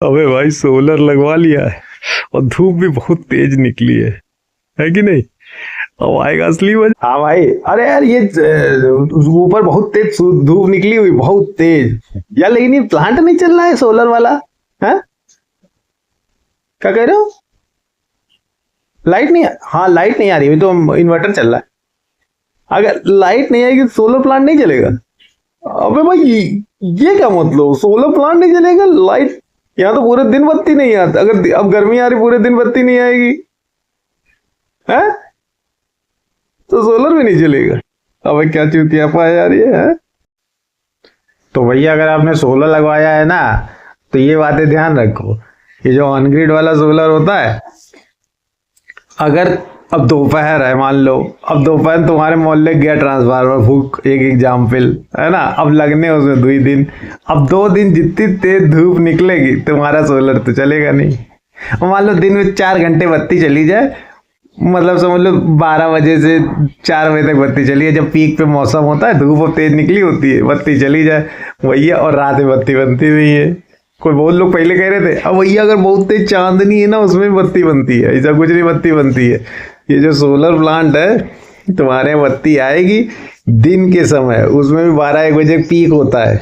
अबे भाई सोलर लगवा लिया है और धूप भी बहुत तेज निकली है कि नहीं? अब आएगा असली मजा। हाँ भाई, अरे यार ये ऊपर बहुत तेज धूप निकली हुई, बहुत तेज यार। लेकिन ये प्लांट नहीं चल रहा है सोलर वाला, है? क्या कह रहे हो? लाइट नहीं, हाँ लाइट नहीं आ रही, अभी तो इन्वर्टर चल रहा है। अगर लाइट नहीं आएगी तो सोलर प्लांट नहीं चलेगा। अबे भाई ये क्या मतलब, सोलर प्लांट नहीं चलेगा, लाइट यहाँ तो पूरे दिन बत्ती नहीं आती। अगर अब गर्मी आ रही, पूरे दिन बत्ती नहीं आएगी है तो सोलर भी नहीं चलेगा। अबे क्या चूतिया पाया यार ये है। तो भैया अगर आपने सोलर लगवाया है ना, तो ये बातें ध्यान रखो। ये जो ऑनग्रिड वाला सोलर होता है, अगर अब दोपहर है, मान लो अब दोपहर तुम्हारे मोहल्ले गया ट्रांसफार्मर फूक, एक एग्जाम्पल है ना, अब लगने उसमें 2 दिन, अब 2 दिन जितनी तेज धूप निकलेगी तुम्हारा सोलर तो चलेगा नहीं। और मान लो दिन में 4 घंटे बत्ती चली जाए, मतलब समझ लो 12 बजे से 4 बजे तक बत्ती चली है, जब पीक पे मौसम होता है, धूप तेज निकली होती है, बत्ती चली जाए भैया, और रात में बत्ती बनती हुई है। कोई बहुत लोग पहले कह रहे थे अब भैया अगर बहुत तेज चांदनी है ना उसमें बत्ती बनती है, ऐसा कुछ नहीं, बत्ती बनती है। ये जो सोलर प्लांट है तुम्हारे बत्ती आएगी दिन के समय, उसमें भी 12-1 बजे पीक होता है।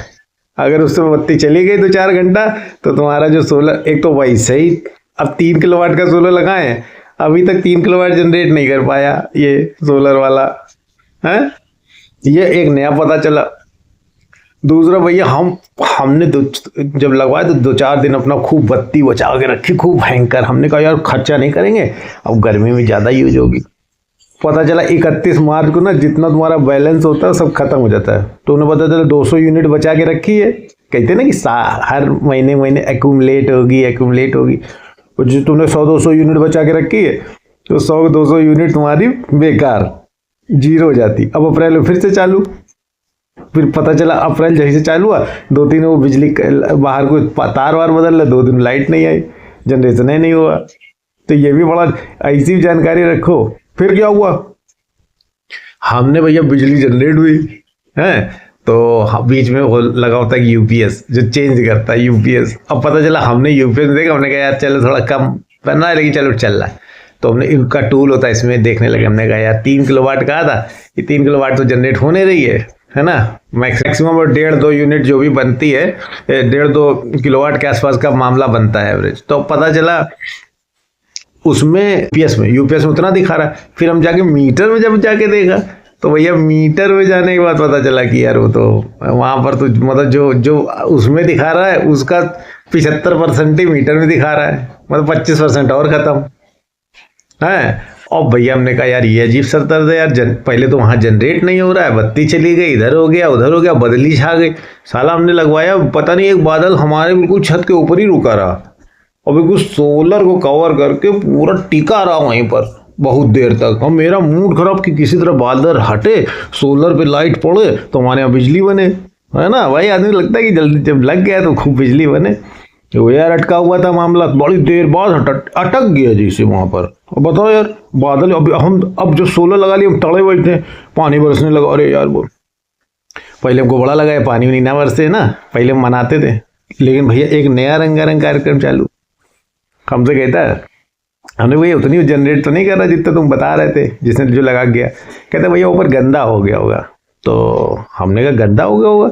अगर उसमें बत्ती चली गई तो 4 घंटा, तो तुम्हारा जो सोलर, एक तो वैसे ही अब 3 किलोवाट का सोलर लगाए, अभी तक 3 किलोवाट जनरेट नहीं कर पाया ये सोलर वाला है। ये एक नया पता चला। दूसरा भैया हमने जब लगवाया तो 2-4 दिन अपना खूब बत्ती बचा के रखी, खूब भयंकर। हमने कहा यार खर्चा नहीं करेंगे, अब गर्मी में ज़्यादा यूज होगी। पता चला 31 मार्च को ना जितना तुम्हारा बैलेंस होता है सब खत्म हो जाता है। तो उन्हें पता चला 200 यूनिट बचा के रखी है। कहते ना कि हर महीने एक्यूमुलेट होगी। और जो तुमने 100-200 यूनिट बचा के रखी है, तो 100-200 यूनिट तुम्हारी बेकार, जीरो हो जाती। अब अप्रैल में फिर से चालू, फिर पता चला अप्रैल जैसे चालू हुआ 2-3 वो बिजली बाहर को तार वार बदल रहा, 2 दिन लाइट नहीं आई, जनरेशन ही नहीं हुआ। तो ये भी बड़ा ऐसी जानकारी रखो। फिर क्या हुआ, हमने भैया बिजली जनरेट हुई है, तो बीच में वो लगा होता है यूपीएस जो चेंज करता है यूपीएस। अब पता चला हमने यूपीएस देखा, हमने कहा यार चलो थोड़ा कम बन रहा है लेकिन चलो चल रहा है। तो हमने इनका टूल होता है इसमें देखने लगे, हमने कहा यार 3 किलोवाट का था, ये 3 किलोवाट तो जनरेट होने रही है ना, मैक्सिमम और 1.5-2 यूनिट जो भी बनती है, 1.5-2 किलोवाट के आसपास का मामला बनता है एवरेज। तो पता चला उसमें यूपीएस में उतना दिखा रहा है। फिर हम जाके मीटर में जब जाके देखा, तो भैया मीटर में जाने के बाद पता चला कि यार वो तो वहाँ पर तो मतलब जो उसमें दिखा रहा है उसका 75% ही मीटर में दिखा रहा है, मतलब 25% और ख़त्म है। और भैया हमने कहा यार ये अजीब सा दर्द है यार, पहले तो वहाँ जनरेट नहीं हो रहा है, बत्ती चली गई, इधर हो गया उधर हो गया, बदली छा गई। साला हमने लगवाया, पता नहीं एक बादल हमारे बिल्कुल छत के ऊपर ही रुका रहा, और बिल्कुल सोलर को कवर करके पूरा टिका रहा वहीं पर बहुत देर तक। और मेरा मूड खराब कि किसी तरह बादल हटे, सोलर पे लाइट पड़े तो हमारे यहाँ बिजली बने, है ना भाई। आदमी लगता है कि जल्दी जब लग गया तो खूब बिजली बने। वो यार अटका हुआ था मामला, बड़ी देर बाद अटक गया जैसे वहाँ पर। अब बताओ यार बादल, अब जो सोलर लगा लिया हम तड़े बैठे, पानी बरसने लगा। अरे यार वो पहले हमको बड़ा लगा है पानी नहीं ना बरसे ना, पहले हम मनाते थे। लेकिन भैया एक नया रंगारंग कार्यक्रम चालू हमसे कहता है, हमने भैया उतनी जनरेट तो नहीं कर रहा जितना तुम बता रहे थे, जिसने जो लगा गया। कहते भैया ऊपर गंदा हो गया होगा। तो हमने कहा गंदा हो गया होगा,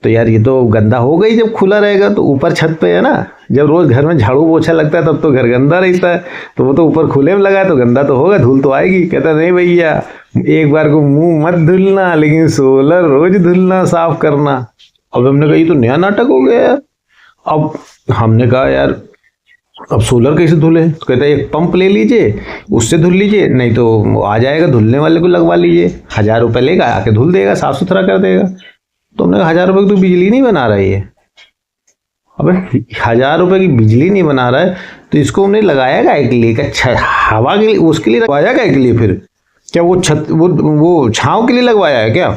तो यार ये तो गंदा हो गई, जब खुला रहेगा तो ऊपर छत पे है ना, जब रोज घर में झाड़ू पोछा लगता है तब तो घर गंदा रहता है, तो वो तो ऊपर खुले में लगा है तो गंदा तो होगा, धूल तो आएगी। कहता नहीं भैया एक बार को मुंह मत धुलना, लेकिन सोलर रोज धुलना, साफ करना। अब हमने कहा ये तो नया नाटक हो गया यार। अब हमने कहा यार अब सोलर कैसे धुले, तो कहता है एक पंप ले लीजिए, उससे धुल लीजिए, नहीं तो आ जाएगा धुलने वाले को लगवा लीजिए, 1000 रुपये लेगा, आके धुल देगा, साफ सुथरा कर देगा। तो हमने 1000 रुपये की तो बिजली नहीं बना रही है। अबे 1000 रुपये की बिजली नहीं बना रहा है तो इसको हमने लगाया क्या के लिए, क्या हवा के लिए, उसके लिए लगवाया क्या के लिए, फिर क्या वो छत वो छाँव के लिए लगवाया है क्या?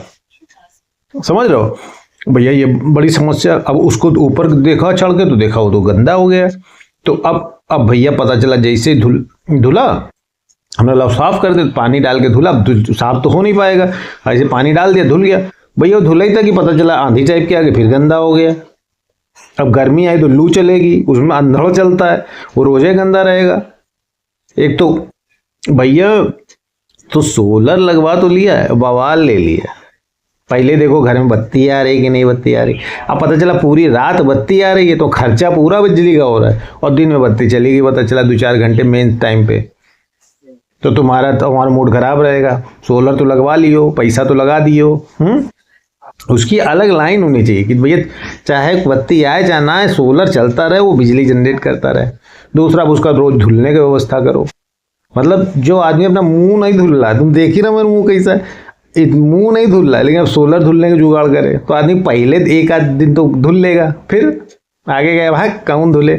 समझ रहे हो भैया, ये बड़ी समस्या। अब उसको ऊपर देखा चढ़ के तो देखा वो तो गंदा हो गया। तो अब भैया पता चला जैसे धुला, हमने लब साफ कर दिया, पानी डाल के धुला, साफ तो हो नहीं पाएगा, ऐसे पानी डाल दिया धुल गया। भैया धुला ही था कि पता चला आंधी टाइप के आगे फिर गंदा हो गया। अब गर्मी आई तो लू चलेगी, उसमें अंधड़ चलता है, वो रोजे गंदा रहेगा। एक तो भैया तो सोलर लगवा तो लिया है, बवाल ले लिया। पहले देखो घर में बत्ती आ रही कि नहीं बत्ती आ रही, अब पता चला पूरी रात बत्ती आ रही है तो खर्चा पूरा बिजली का हो रहा है, और दिन में बत्ती चली गई, पता चला 2-4 घंटे मेन टाइम पे, तो तुम्हारा मूड खराब रहेगा। सोलर तो लगवा लियो, पैसा तो लगा दियो, उसकी अलग लाइन होनी चाहिए कि भैया चाहे बत्ती आए चाहे ना आए, सोलर चलता रहे, वो बिजली जनरेट करता रहे। दूसरा, उसका रोज धुलने की व्यवस्था करो। मतलब जो आदमी अपना मुंह नहीं धुल रहा है, तुम देख ही रहे मेरा मुंह कैसा है, मुंह नहीं धुल रहा है, लेकिन अब सोलर धुलने का जुगाड़ करे तो आदमी पहले एक आध दिन तो धुल लेगा, फिर आगे गए भाई कौन धुले।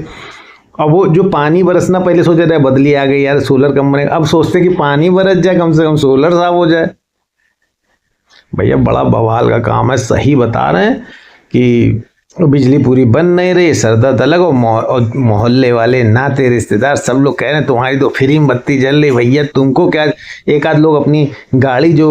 अब वो जो पानी बरसना पहले सोचे रहे बदली आ गई यार सोलर कम बनेगा, अब सोचते कि पानी बरस जाए, कम से कम सोलर साफ हो जाए। भैया बड़ा बवाल का काम है, सही बता रहे हैं कि बिजली पूरी बन नहीं रही, सरदर्द अलग, और मोहल्ले वाले नाते रिश्तेदार सब लोग कह रहे हैं तुम्हारी तो फ्री में बत्ती जल रही। भैया तुमको क्या, एक आध लोग अपनी गाड़ी जो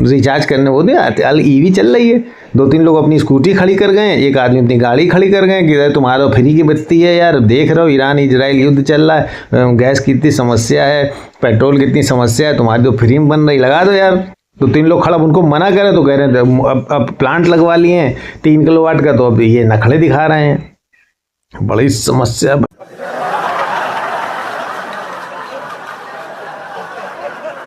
रिचार्ज करने वो नहीं आते, ईवी चल रही है, 2-3 लोग अपनी स्कूटी खड़ी कर गए, एक आदमी अपनी गाड़ी खड़ी कर गए कि तुम्हारा फ्री की बत्ती है यार, देख रहे हो ईरान इजराइल युद्ध चल रहा है, गैस की इतनी समस्या है, पेट्रोल की इतनी समस्या है, तुम्हारी तो फ्री में बन रही, लगा दो यार। 2-3 लोग खड़ा, उनको मना करे तो कह रहे हैं अब प्लांट लगवा लिए हैं 3 किलोवाट का, तो अब ये नखड़े दिखा रहे हैं। बड़ी समस्या